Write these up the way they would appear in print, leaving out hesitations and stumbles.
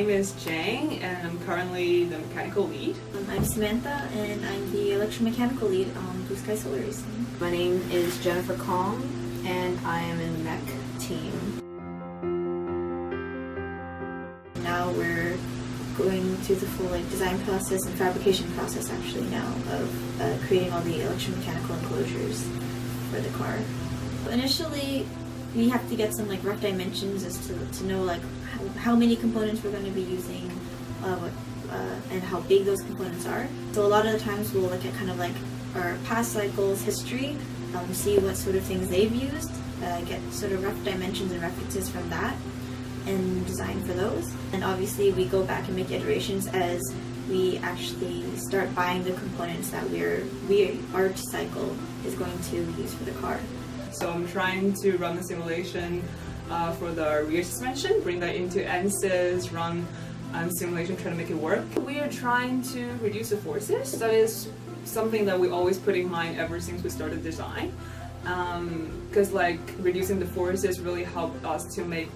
name is Jang, and I'm currently the mechanical lead. I'm Samantha, and I'm the electromechanical lead on Blue Sky Solar Racing. My name is Jennifer Kong, and I am in the mech team. Now we're going through the full design process and fabrication process actually now of creating all the electromechanical enclosures for the car. Initially, we have to get some rough dimensions as to know how many components we're going to be using and how big those components are. So a lot of the times we'll look at kind of our past cycles history, see what sort of things they've used, get sort of rough dimensions and references from that, and design for those. And obviously we go back and make iterations as we actually start buying the components that our cycle is going to use for the car. So I'm trying to run the simulation for the rear suspension, bring that into ANSYS, run simulation, try to make it work. We are trying to reduce the forces. That is something that we always put in mind ever since we started design. Because reducing the forces really helped us to make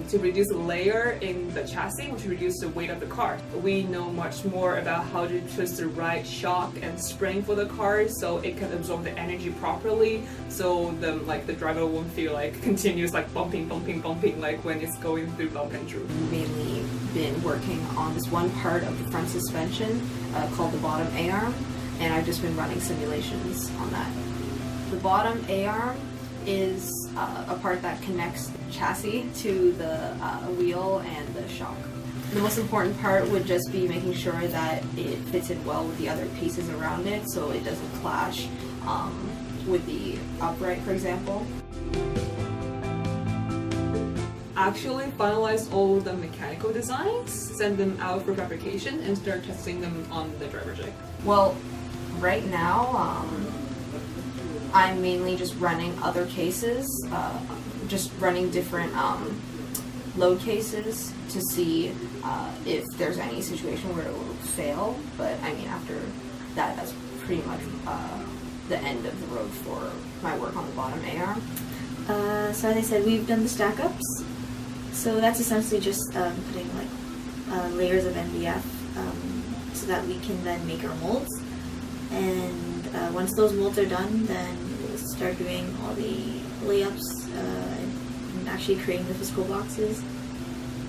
to reduce the layer in the chassis, which reduces the weight of the car. We know much more about how to choose the right shock and spring for the car so it can absorb the energy properly, so the driver won't feel continuous bumping when it's going through bump and droop. We've mainly been working on this one part of the front suspension called the bottom A-arm, and I've just been running simulations on that. The bottom A-arm is a part that connects the chassis to the wheel and the shock. The most important part would just be making sure that it fits in well with the other pieces around it so it doesn't clash with the upright, for example. Actually finalize all the mechanical designs, send them out for fabrication, and start testing them on the driver jig. Well, right now, I'm mainly just running other cases, just running different load cases to see if there's any situation where it will fail. But I mean, after that, that's pretty much the end of the road for my work on the bottom A-arm. So as I said, we've done the stack ups. So that's essentially just putting layers of MDF so that we can then make our molds. And once those molds are done, then we'll start doing all the layups and actually creating the physical boxes.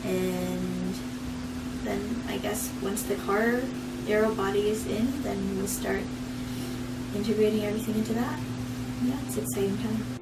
And then I guess once the car aero body is in, then we'll start integrating everything into that. Yeah, it's an exciting time.